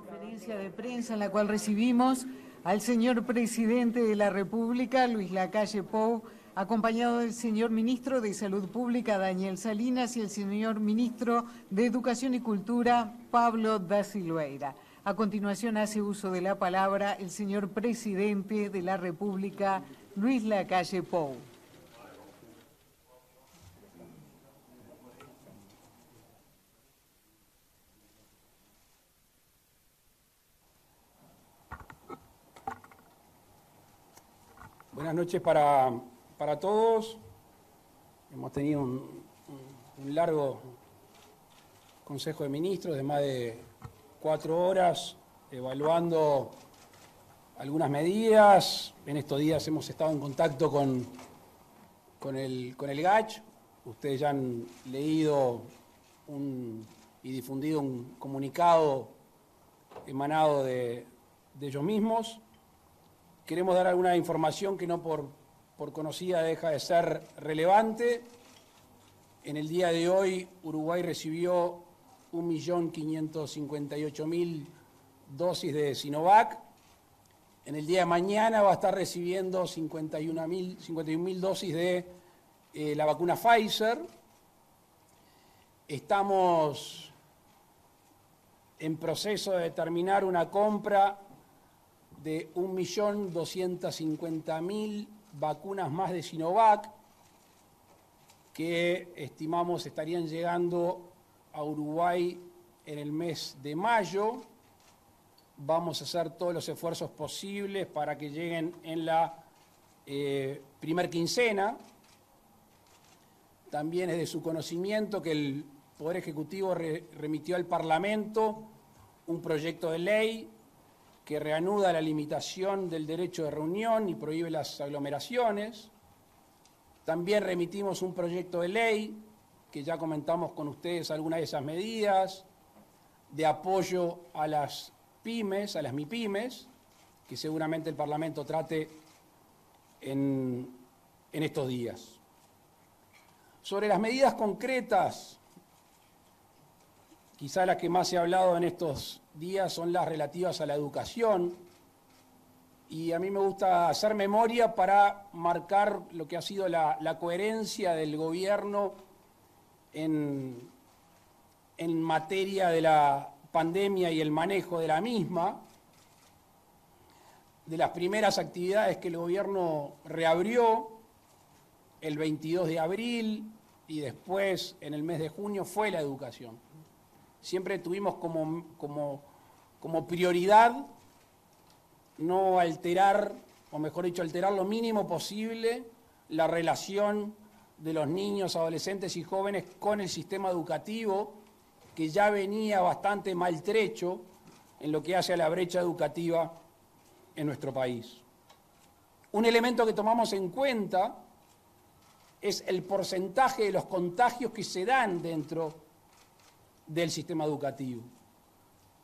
Conferencia de prensa en la cual recibimos al señor presidente de la República, Luis Lacalle Pou, acompañado del señor ministro de Salud Pública, Daniel Salinas, y el señor ministro de Educación y Cultura, Pablo da Silveira. A continuación hace uso de la palabra el señor presidente de la República, Luis Lacalle Pou. Buenas noches para todos. Hemos tenido un largo Consejo de Ministros de más de 4 horas evaluando algunas medidas. En estos días hemos estado en contacto con el GACH. Ustedes ya han leído y difundido un comunicado emanado de ellos mismos. Queremos dar alguna información que no por conocida deja de ser relevante. En el día de hoy, Uruguay recibió 1.558.000 dosis de Sinovac. En el día de mañana va a estar recibiendo 51.000 dosis de la vacuna Pfizer. Estamos en proceso de terminar una compra de 1.250.000 vacunas más de Sinovac, que estimamos estarían llegando a Uruguay en el mes de mayo. Vamos a hacer todos los esfuerzos posibles para que lleguen en la primer quincena. También es de su conocimiento que el Poder Ejecutivo remitió al Parlamento un proyecto de ley que reanuda la limitación del derecho de reunión y prohíbe las aglomeraciones. También remitimos un proyecto de ley, que ya comentamos con ustedes algunas de esas medidas, de apoyo a las pymes, a las MIPYMES, que seguramente el Parlamento trate en estos días. Sobre las medidas concretas, quizá las que más se ha hablado en estos días son las relativas a la educación, y a mí me gusta hacer memoria para marcar lo que ha sido la coherencia del gobierno en materia de la pandemia y el manejo de la misma. De las primeras actividades que el gobierno reabrió el 22 de abril y después en el mes de junio fue la educación. Siempre tuvimos como prioridad no alterar, o mejor dicho, alterar lo mínimo posible la relación de los niños, adolescentes y jóvenes con el sistema educativo, que ya venía bastante maltrecho en lo que hace a la brecha educativa en nuestro país. Un elemento que tomamos en cuenta es el porcentaje de los contagios que se dan dentro del sistema educativo.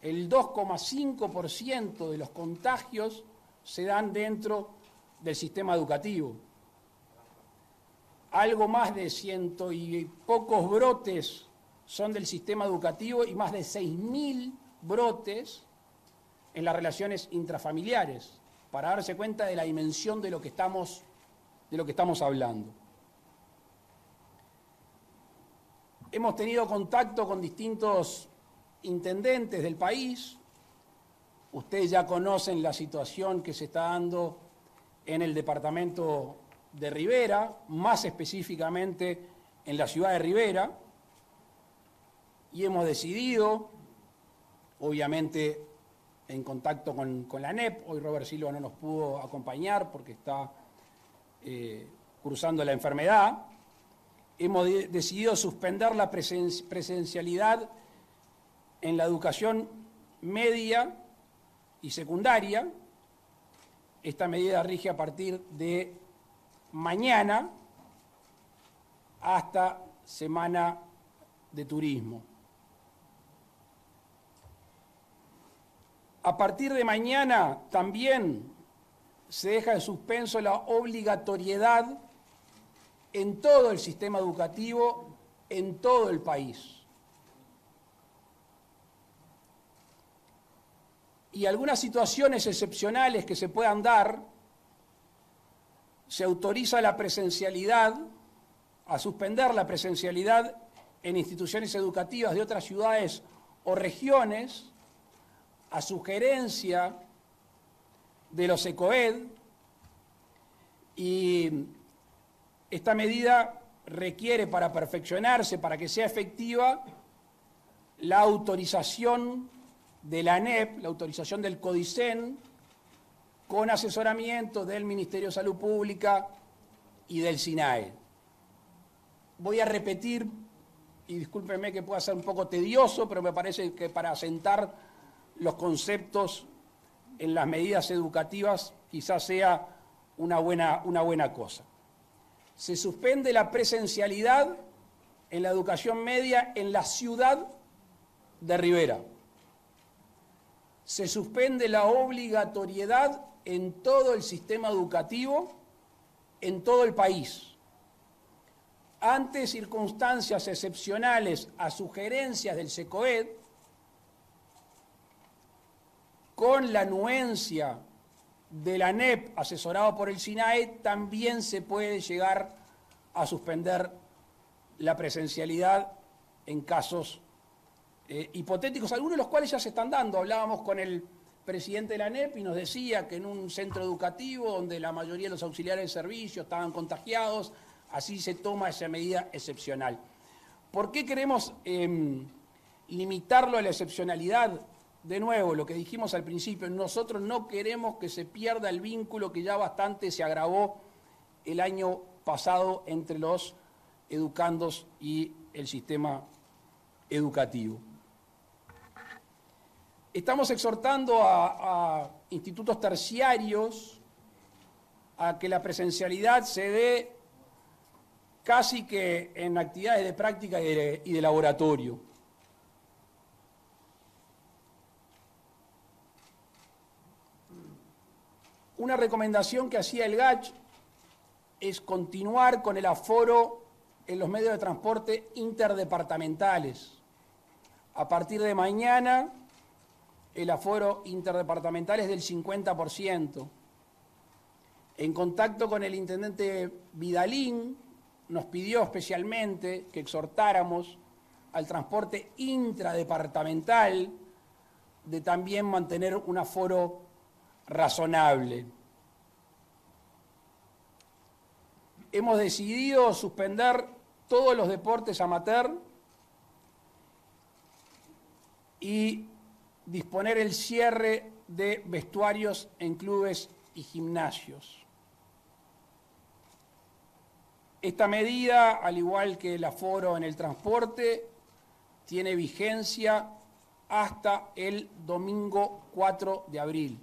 El 2,5% de los contagios se dan dentro del sistema educativo. Algo más de 100 y pocos brotes son del sistema educativo y más de 6.000 brotes en las relaciones intrafamiliares, para darse cuenta de la dimensión de lo que estamos hablando. Hemos tenido contacto con distintos intendentes del país. Ustedes ya conocen la situación que se está dando en el departamento de Rivera, más específicamente en la ciudad de Rivera, y hemos decidido, obviamente en contacto con la ANEP, hoy Robert Silva no nos pudo acompañar porque está cruzando la enfermedad, hemos decidido suspender la presencialidad en la educación media y secundaria. Esta medida rige a partir de mañana hasta Semana de Turismo. A partir de mañana también se deja en suspenso la obligatoriedad en todo el sistema educativo, en todo el país. y algunas situaciones excepcionales que se puedan dar, se autoriza la presencialidad, a suspender la presencialidad en instituciones educativas de otras ciudades o regiones, a sugerencia de los ECOED, y esta medida requiere, para perfeccionarse, para que sea efectiva, la autorización de la ANEP, la autorización del CODICEN, con asesoramiento del Ministerio de Salud Pública y del SINAE. Voy a repetir, y discúlpenme que pueda ser un poco tedioso, pero me parece que para asentar los conceptos en las medidas educativas quizás sea una buena cosa. Se suspende la presencialidad en la educación media en la ciudad de Rivera. Se suspende la obligatoriedad en todo el sistema educativo, en todo el país. Ante circunstancias excepcionales a sugerencias del SECOED, con la anuencia de la ANEP asesorado por el SINAE, también se puede llegar a suspender la presencialidad en casos hipotéticos, algunos de los cuales ya se están dando. Hablábamos con el presidente de la ANEP y nos decía que en un centro educativo donde la mayoría de los auxiliares de servicio estaban contagiados, así se toma esa medida excepcional. ¿Por qué queremos limitarlo a la excepcionalidad? De nuevo, lo que dijimos al principio, nosotros no queremos que se pierda el vínculo que ya bastante se agravó el año pasado entre los educandos y el sistema educativo. Estamos exhortando a institutos terciarios a que la presencialidad se dé casi que en actividades de práctica y de laboratorio. Una recomendación que hacía el GACH es continuar con el aforo en los medios de transporte interdepartamentales. A partir de mañana, el aforo interdepartamental es del 50%. En contacto con el intendente Vidalín, nos pidió especialmente que exhortáramos al transporte intradepartamental de también mantener un aforo razonable. Hemos decidido suspender todos los deportes amateur y disponer el cierre de vestuarios en clubes y gimnasios. Esta medida, al igual que el aforo en el transporte, tiene vigencia hasta el domingo 4 de abril.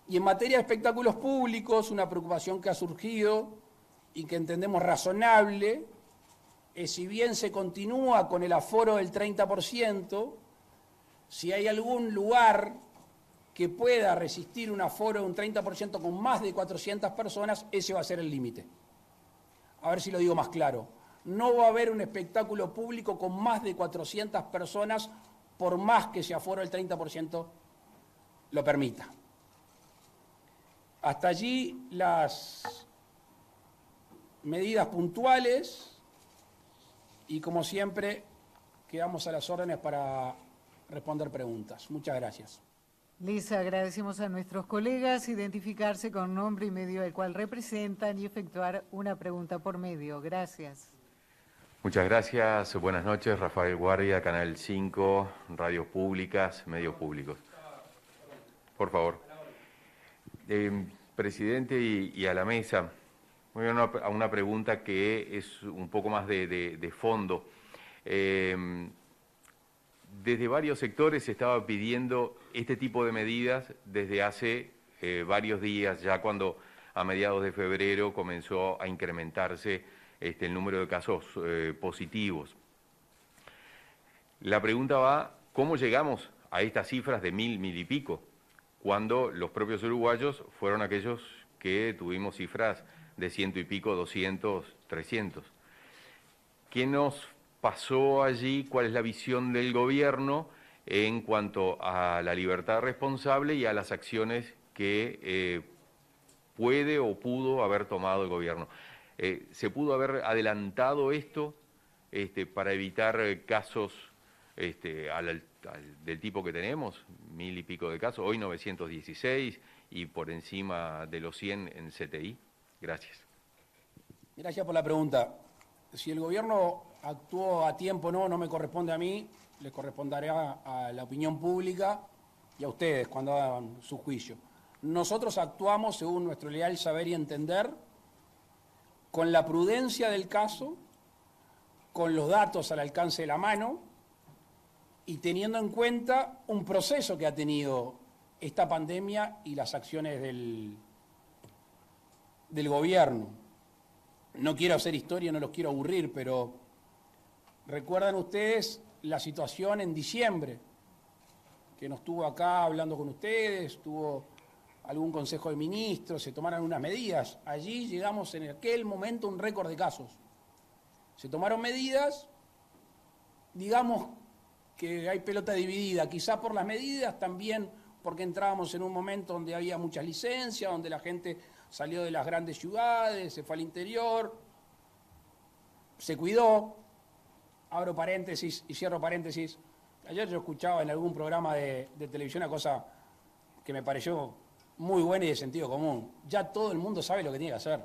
Y en materia de espectáculos públicos, una preocupación que ha surgido y que entendemos razonable es, si bien se continúa con el aforo del 30%, si hay algún lugar que pueda resistir un aforo de un 30% con más de 400 personas, ese va a ser el límite. A ver si lo digo más claro. No va a haber un espectáculo público con más de 400 personas, por más que ese aforo del 30% lo permita. Hasta allí las medidas puntuales y, como siempre, quedamos a las órdenes para responder preguntas. Muchas gracias. Les agradecemos a nuestros colegas identificarse con nombre y medio al cual representan y efectuar una pregunta por medio. Gracias. Muchas gracias. Buenas noches. Rafael Guardia, Canal 5, Radios Públicas, Medios Públicos. Por favor. Presidente y a la mesa, voy a una pregunta que es un poco más de fondo. Desde varios sectores se estaba pidiendo este tipo de medidas desde hace varios días, ya cuando a mediados de febrero comenzó a incrementarse el número de casos positivos. La pregunta va, ¿cómo llegamos a estas cifras de 1000 y pico? Cuando los propios uruguayos fueron aquellos que tuvimos cifras de 100 y pico, 200, 300. ¿Qué nos pasó allí? ¿Cuál es la visión del gobierno? en cuanto a la libertad responsable y a las acciones que puede o pudo haber tomado el gobierno. ¿Se pudo haber adelantado esto para evitar casos del tipo que tenemos? 1000 y pico de casos, hoy 916 y por encima de los 100 en CTI. Gracias. Gracias por la pregunta. Si el gobierno actuó a tiempo no me corresponde a mí, le corresponderá a la opinión pública y a ustedes cuando hagan su juicio. Nosotros actuamos según nuestro leal saber y entender, con la prudencia del caso, con los datos al alcance de la mano y teniendo en cuenta un proceso que ha tenido esta pandemia y las acciones del gobierno. No quiero hacer historia, no los quiero aburrir, pero recuerdan ustedes la situación en diciembre, que nos estuvo acá hablando con ustedes, tuvo algún consejo de ministros, se tomaron unas medidas. Allí llegamos en aquel momento a un récord de casos. Se tomaron medidas, digamos que hay pelota dividida, quizá por las medidas, también porque entrábamos en un momento donde había muchas licencias, donde la gente salió de las grandes ciudades, se fue al interior, se cuidó. Abro paréntesis y cierro paréntesis. Ayer yo escuchaba en algún programa de televisión una cosa que me pareció muy buena y de sentido común. Ya todo el mundo sabe lo que tiene que hacer.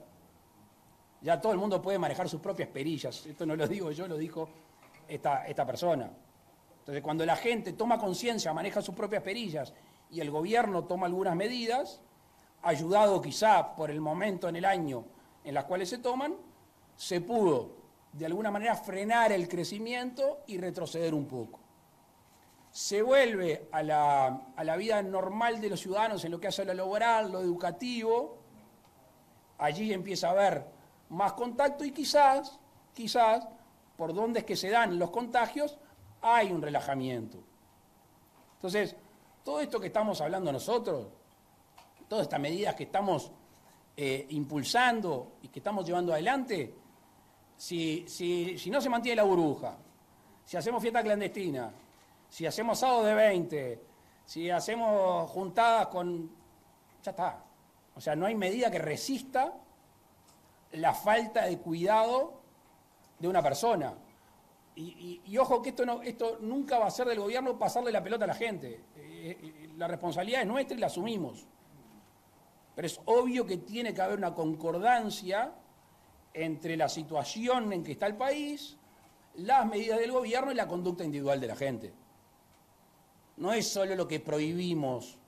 Ya todo el mundo puede manejar sus propias perillas. Esto no lo digo yo, lo dijo esta persona. Entonces, cuando la gente toma conciencia, maneja sus propias perillas y el gobierno toma algunas medidas, ayudado quizá por el momento en el año en las cuales se toman, se pudo de alguna manera frenar el crecimiento y retroceder un poco. Se vuelve a la vida normal de los ciudadanos en lo que hace a lo laboral, lo educativo, allí empieza a haber más contacto y quizás, por donde es que se dan los contagios, hay un relajamiento. Entonces, todo esto que estamos hablando nosotros, todas estas medidas que estamos impulsando y que estamos llevando adelante, si no se mantiene la burbuja, si hacemos fiesta clandestina, si hacemos asado de 20, si hacemos juntadas con... ya está. O sea, no hay medida que resista la falta de cuidado de una persona. Y ojo que esto nunca va a ser del gobierno pasarle la pelota a la gente. La responsabilidad es nuestra y la asumimos. Pero es obvio que tiene que haber una concordancia entre la situación en que está el país, las medidas del gobierno y la conducta individual de la gente. No es solo lo que prohibimos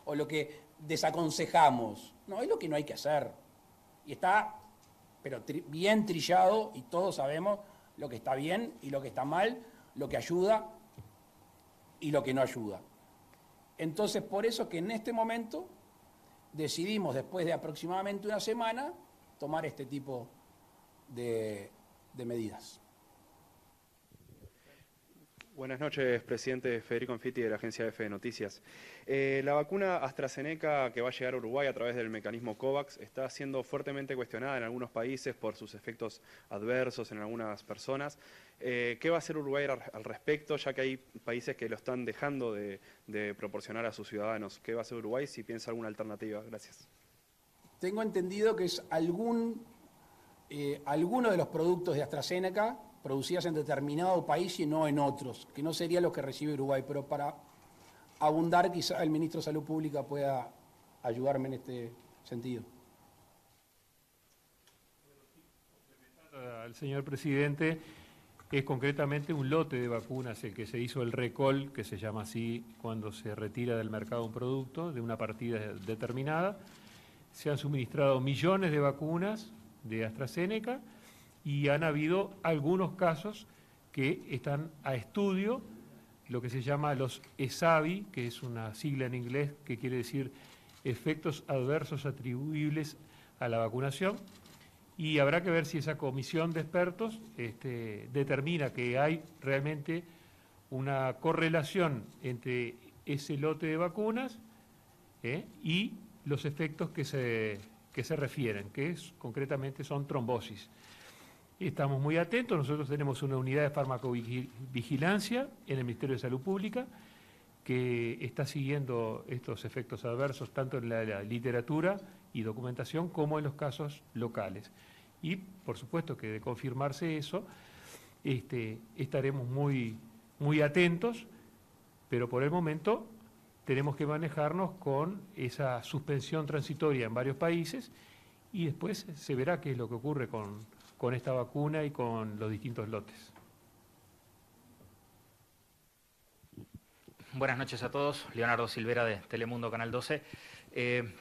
o lo que desaconsejamos, no, es lo que no hay que hacer. Y está, pero bien trillado y todos sabemos lo que está bien y lo que está mal, lo que ayuda y lo que no ayuda. Entonces, por eso que en este momento decidimos, después de aproximadamente una semana, tomar este tipo de medidas. Buenas noches, presidente. Federico Anfiti, de la agencia EFE Noticias. La vacuna AstraZeneca que va a llegar a Uruguay a través del mecanismo COVAX está siendo fuertemente cuestionada en algunos países por sus efectos adversos en algunas personas. ¿Qué va a hacer Uruguay al respecto, ya que hay países que lo están dejando de proporcionar a sus ciudadanos? ¿Qué va a hacer Uruguay si piensa alguna alternativa? Gracias. Tengo entendido que es alguno de los productos de AstraZeneca producidas en determinado país y no en otros, que no sería lo que recibe Uruguay, pero para abundar quizá el ministro de Salud Pública pueda ayudarme en este sentido. Al señor presidente, es concretamente un lote de vacunas el que se hizo el recall, que se llama así cuando se retira del mercado un producto de una partida determinada. Se han suministrado millones de vacunas de AstraZeneca y han habido algunos casos que están a estudio, lo que se llama los ESAVI, que es una sigla en inglés que quiere decir efectos adversos atribuibles a la vacunación, y habrá que ver si esa comisión de expertos determina que hay realmente una correlación entre ese lote de vacunas y los efectos que se refieren, concretamente son trombosis. estamos muy atentos. Nosotros tenemos una unidad de farmacovigilancia en el Ministerio de Salud Pública que está siguiendo estos efectos adversos tanto en la literatura y documentación como en los casos locales. Y, por supuesto, que de confirmarse eso, estaremos muy atentos, pero por el momento tenemos que manejarnos con esa suspensión transitoria en varios países y después se verá qué es lo que ocurre con esta vacuna y con los distintos lotes. Buenas noches a todos. Leonardo Silvera de Telemundo, Canal 12.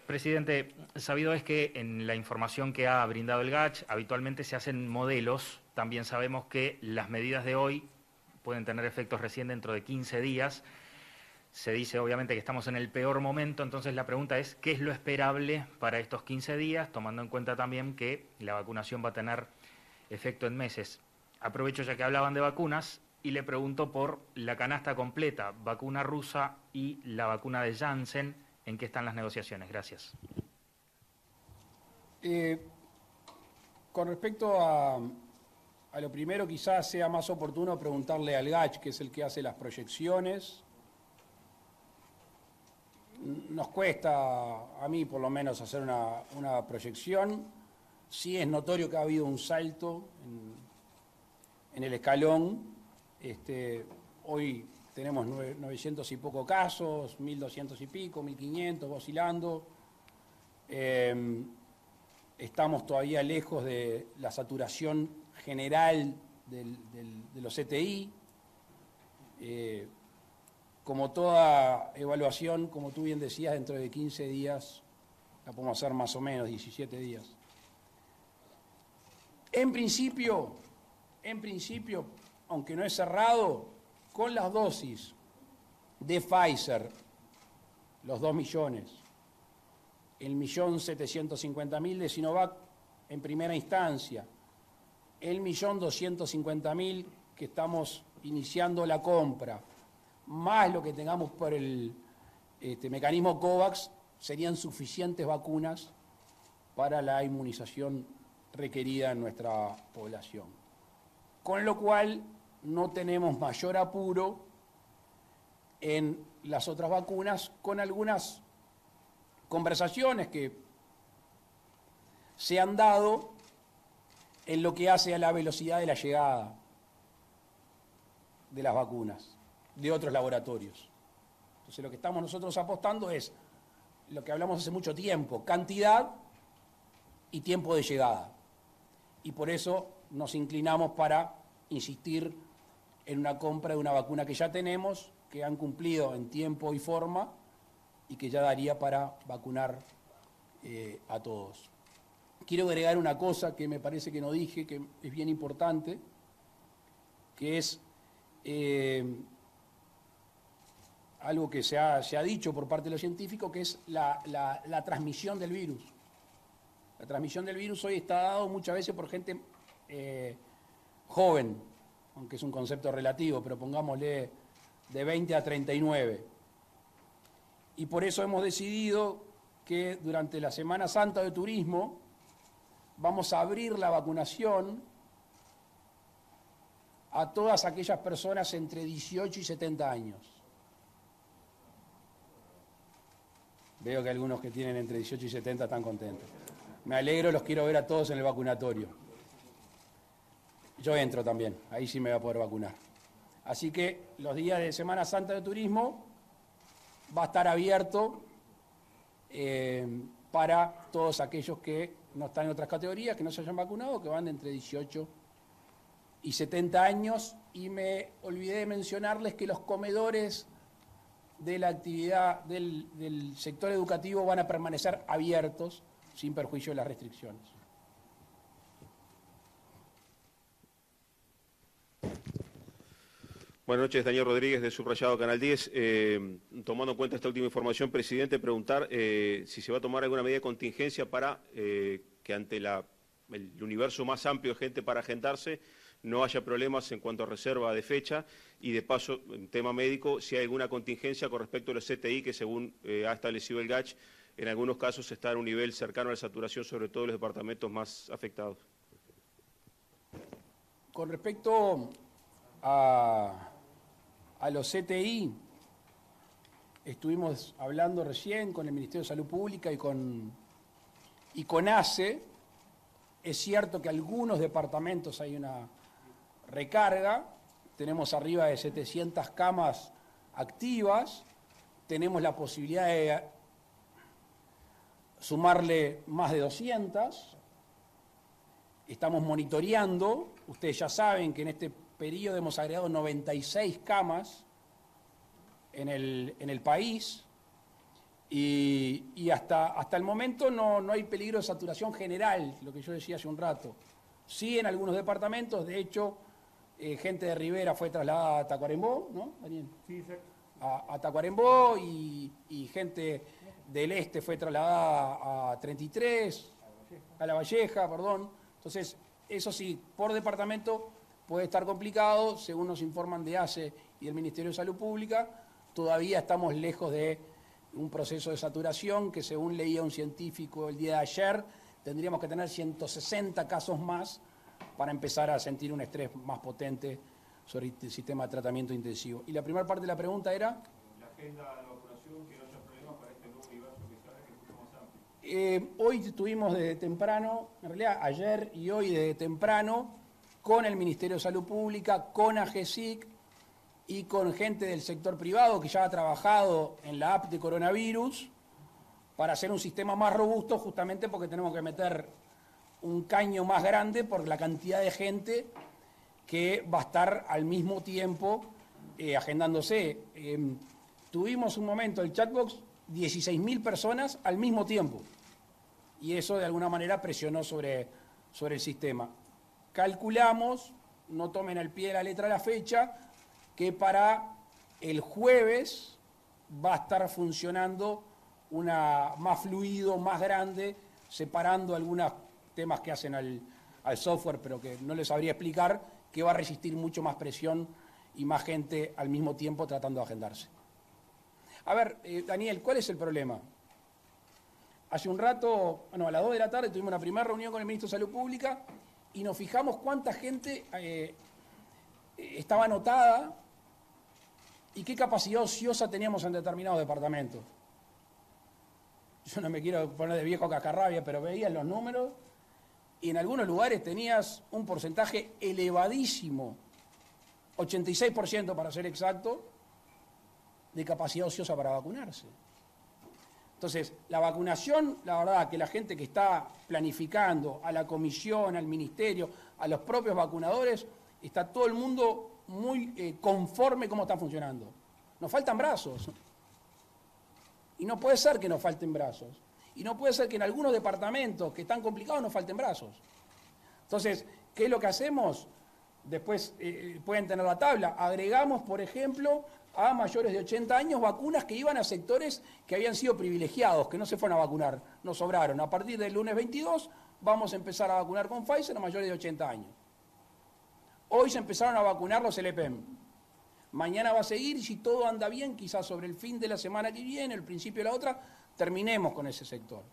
Presidente, sabido es que en la información que ha brindado el GACH habitualmente se hacen modelos. También sabemos que las medidas de hoy pueden tener efectos recién dentro de 15 días. Se dice obviamente que estamos en el peor momento, entonces la pregunta es ¿qué es lo esperable para estos 15 días, tomando en cuenta también que la vacunación va a tener efecto en meses? Aprovecho ya que hablaban de vacunas y le pregunto por la canasta completa, vacuna rusa y la vacuna de Janssen, ¿en qué están las negociaciones? Gracias. Con respecto a lo primero, quizás sea más oportuno preguntarle al GACH, que es el que hace las proyecciones. Nos cuesta, a mí por lo menos, hacer una proyección. Sí es notorio que ha habido un salto en el escalón. Hoy tenemos 900 y poco casos, 1.200 y pico, 1.500, oscilando. Estamos todavía lejos de la saturación general de los CTI. Como toda evaluación, como tú bien decías, dentro de 15 días, la podemos hacer más o menos, 17 días. En principio, aunque no es cerrado, con las dosis de Pfizer, los 2 millones, el 1.750.000 de Sinovac en primera instancia, el 1.250.000 que estamos iniciando la compra, más lo que tengamos por el mecanismo COVAX, serían suficientes vacunas para la inmunización requerida en nuestra población. Con lo cual no tenemos mayor apuro en las otras vacunas, con algunas conversaciones que se han dado en lo que hace a la velocidad de la llegada de las vacunas de otros laboratorios. Entonces lo que estamos nosotros apostando es lo que hablamos hace mucho tiempo, cantidad y tiempo de llegada. Y por eso nos inclinamos para insistir en una compra de una vacuna que ya tenemos, que han cumplido en tiempo y forma y que ya daría para vacunar a todos. Quiero agregar una cosa que me parece que no dije, que es bien importante, que es algo que se ha dicho por parte de los científicos, que es la transmisión del virus. La transmisión del virus hoy está dado muchas veces por gente joven, aunque es un concepto relativo, pero pongámosle de 20 a 39. Y por eso hemos decidido que durante la Semana Santa de Turismo vamos a abrir la vacunación a todas aquellas personas entre 18 y 70 años. Veo que algunos que tienen entre 18 y 70 están contentos. Me alegro, los quiero ver a todos en el vacunatorio. Yo entro también, ahí sí me voy a poder vacunar. Así que los días de Semana Santa de Turismo va a estar abierto para todos aquellos que no están en otras categorías, que no se hayan vacunado, que van de entre 18 y 70 años. Y me olvidé de mencionarles que los comedores de la actividad del sector educativo van a permanecer abiertos sin perjuicio de las restricciones. Buenas noches, Daniel Rodríguez de Subrayado Canal 10. Tomando en cuenta esta última información, presidente, preguntar si se va a tomar alguna medida de contingencia para que ante el universo más amplio de gente para agendarse no haya problemas en cuanto a reserva de fecha y, de paso, en tema médico, si hay alguna contingencia con respecto a los CTI que, según ha establecido el GACH, en algunos casos está en un nivel cercano a la saturación, sobre todo en los departamentos más afectados. Con respecto a los CTI, estuvimos hablando recién con el Ministerio de Salud Pública y con ACE. Es cierto que algunos departamentos hay una recarga, tenemos arriba de 700 camas activas, tenemos la posibilidad de sumarle más de 200, estamos monitoreando, ustedes ya saben que en este periodo hemos agregado 96 camas en el país y hasta el momento no hay peligro de saturación general, lo que yo decía hace un rato. Sí, en algunos departamentos, de hecho, gente de Rivera fue trasladada a Tacuarembó, ¿no, Daniel? Sí, exacto. A Tacuarembó y gente del este fue trasladada a 33, a La Valleja, perdón. Entonces, eso sí, por departamento puede estar complicado, según nos informan de ACE y del Ministerio de Salud Pública, todavía estamos lejos de un proceso de saturación que, según leía un científico el día de ayer, tendríamos que tener 160 casos más para empezar a sentir un estrés más potente sobre el sistema de tratamiento intensivo. Y la primera parte de la pregunta era... La agenda de vacunación, que no haya problemas para este nuevo universo que se abre, que es mucho más amplio. Hoy estuvimos desde temprano, en realidad ayer y hoy desde temprano, con el Ministerio de Salud Pública, con AGESIC y con gente del sector privado que ya ha trabajado en la app de coronavirus para hacer un sistema más robusto, justamente porque tenemos que meter un caño más grande por la cantidad de gente que va a estar al mismo tiempo agendándose. Tuvimos un momento, el chatbox, 16.000 personas al mismo tiempo, y eso de alguna manera presionó sobre el sistema. Calculamos, no tomen al pie de la letra la fecha, que para el jueves va a estar funcionando más fluido, más grande, separando algunos temas que hacen al software, pero que no les sabría explicar, que va a resistir mucho más presión y más gente al mismo tiempo tratando de agendarse. A ver, Daniel, ¿cuál es el problema? Hace un rato, bueno, a las 2 de la tarde tuvimos una primera reunión con el Ministro de Salud Pública y nos fijamos cuánta gente estaba anotada y qué capacidad ociosa teníamos en determinados departamentos. Yo no me quiero poner de viejo cascarrabia, pero veías los números y en algunos lugares tenías un porcentaje elevadísimo, 86% para ser exacto, de capacidad ociosa para vacunarse. Entonces, la vacunación, la verdad que la gente que está planificando, a la comisión, al ministerio, a los propios vacunadores, está todo el mundo muy conforme cómo está funcionando. Nos faltan brazos. Y no puede ser que nos falten brazos. Y no puede ser que en algunos departamentos que están complicados nos falten brazos. Entonces, ¿qué es lo que hacemos? Después pueden tener la tabla. Agregamos, por ejemplo, a mayores de 80 años vacunas que iban a sectores que habían sido privilegiados, que no se fueron a vacunar, nos sobraron. A partir del lunes 22 vamos a empezar a vacunar con Pfizer a mayores de 80 años. Hoy se empezaron a vacunar los LPM. Mañana va a seguir y si todo anda bien, quizás sobre el fin de la semana que viene, el principio de la otra, terminemos con ese sector.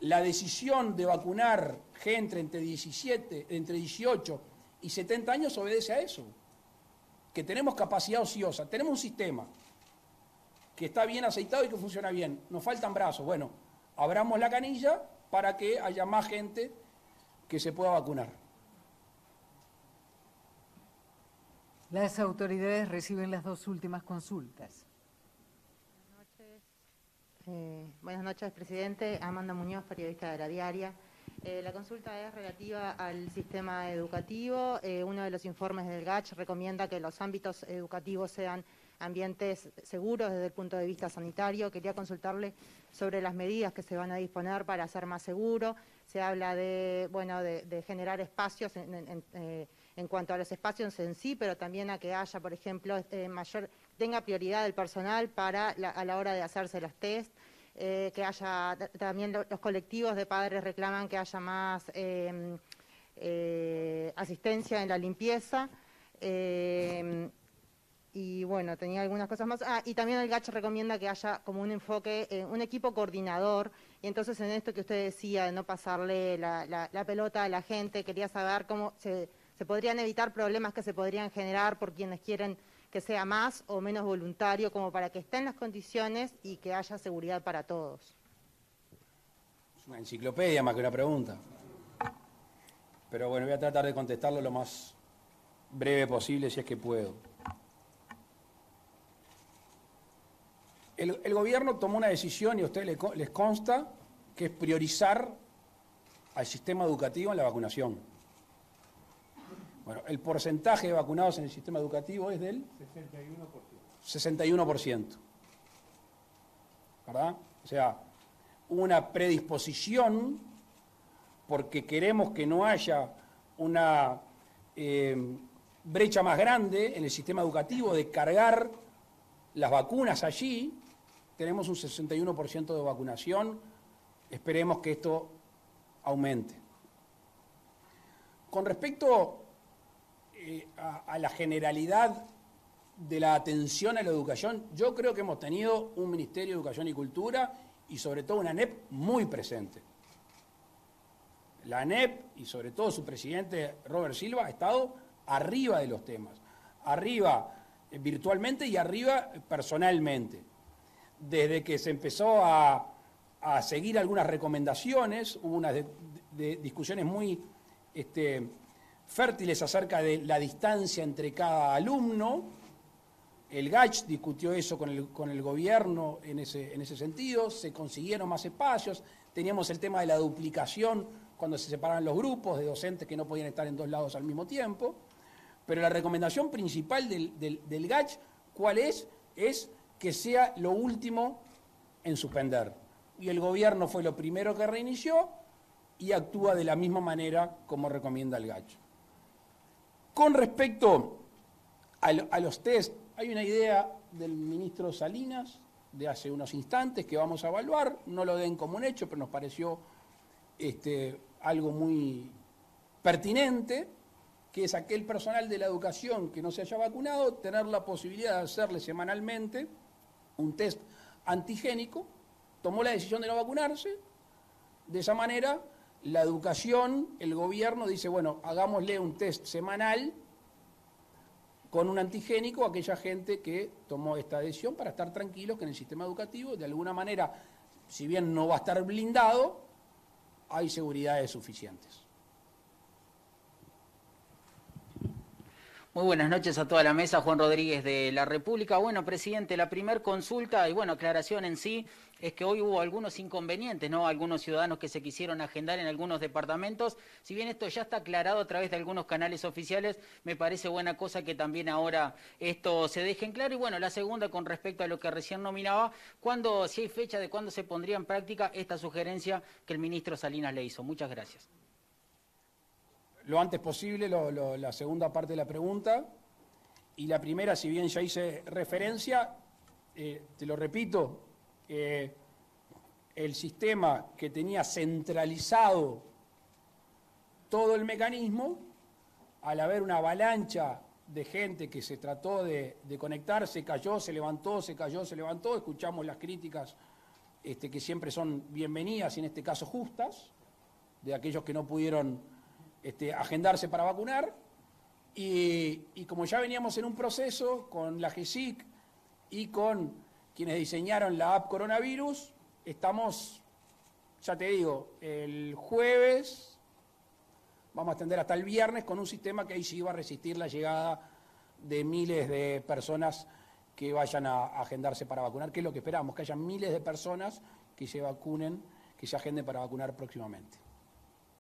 La decisión de vacunar gente entre 18 y 70 años obedece a eso. Que tenemos capacidad ociosa, tenemos un sistema que está bien aceitado y que funciona bien. Nos faltan brazos. Bueno, abramos la canilla para que haya más gente que se pueda vacunar. Las autoridades reciben las 2 últimas consultas. Buenas noches, presidente. Amanda Muñoz, periodista de La Diaria. La consulta es relativa al sistema educativo. Uno de los informes del GACH recomienda que los ámbitos educativos sean ambientes seguros desde el punto de vista sanitario. Quería consultarle sobre las medidas que se van a disponer para hacer más seguro. Se habla de generar espacios en cuanto a los espacios en sí, pero también a que haya, por ejemplo, tenga prioridad el personal a la hora de hacerse los test. Que haya, también los colectivos de padres reclaman que haya más asistencia en la limpieza. Y bueno, tenía algunas cosas más. Y también el GACH recomienda que haya como un enfoque, un equipo coordinador. Y entonces en esto que usted decía, de no pasarle la pelota a la gente, quería saber cómo se se podrían evitar problemas que se podrían generar por quienes quieren que sea más o menos voluntario, como para que estén las condiciones y que haya seguridad para todos. Es una enciclopedia más que una pregunta. Pero bueno, voy a tratar de contestarlo lo más breve posible si es que puedo. El gobierno tomó una decisión, y a ustedes les consta, que es priorizar al sistema educativo en la vacunación. Bueno, el porcentaje de vacunados en el sistema educativo es del 61%. ¿Verdad? O sea, una predisposición porque queremos que no haya una brecha más grande en el sistema educativo de cargar las vacunas allí. Tenemos un 61% de vacunación. Esperemos que esto aumente. Con respecto a la generalidad de la atención a la educación, yo creo que hemos tenido un Ministerio de Educación y Cultura y sobre todo una ANEP muy presente. La ANEP y sobre todo su presidente Robert Silva ha estado arriba de los temas, arriba virtualmente y arriba personalmente. Desde que se empezó a seguir algunas recomendaciones, hubo unas discusiones muy fértiles acerca de la distancia entre cada alumno. El GACH discutió eso con el gobierno en ese sentido, se consiguieron más espacios, teníamos el tema de la duplicación cuando se separaban los grupos de docentes que no podían estar en dos lados al mismo tiempo, pero la recomendación principal del GACH, ¿cuál es? Es que sea lo último en suspender. Y el gobierno fue lo primero que reinició y actúa de la misma manera como recomienda el GACH. Con respecto a los test, hay una idea del ministro Salinas de hace unos instantes que vamos a evaluar, no lo den como un hecho, pero nos pareció algo muy pertinente, que es aquel personal de la educación que no se haya vacunado, tener la posibilidad de hacerle semanalmente un test antigénico. Tomó la decisión de no vacunarse, de esa manera la educación, el gobierno dice, bueno, hagámosle un test semanal con un antigénico a aquella gente que tomó esta decisión para estar tranquilos que en el sistema educativo, de alguna manera, si bien no va a estar blindado, hay seguridades suficientes. Muy buenas noches a toda la mesa, Juan Rodríguez de La República. Bueno, presidente, la primer consulta y bueno, aclaración en sí es que hoy hubo algunos inconvenientes, ¿no? Algunos ciudadanos que se quisieron agendar en algunos departamentos. Si bien esto ya está aclarado a través de algunos canales oficiales, me parece buena cosa que también ahora esto se deje en claro. Y bueno, la segunda con respecto a lo que recién nominaba, si hay fecha de cuándo se pondría en práctica esta sugerencia que el ministro Salinas le hizo. Muchas gracias. Lo antes posible, la segunda parte de la pregunta, y la primera, si bien ya hice referencia, te lo repito, el sistema que tenía centralizado todo el mecanismo, al haber una avalancha de gente que se trató de conectar, se cayó, se levantó, se cayó, se levantó, escuchamos las críticas que siempre son bienvenidas y en este caso justas, de aquellos que no pudieron agendarse para vacunar, y como ya veníamos en un proceso con la GESIC y con quienes diseñaron la app Coronavirus, estamos, ya te digo, el jueves, vamos a extender hasta el viernes con un sistema que ahí sí va a resistir la llegada de miles de personas que vayan a agendarse para vacunar, que es lo que esperamos, que haya miles de personas que se vacunen, que se agenden para vacunar próximamente.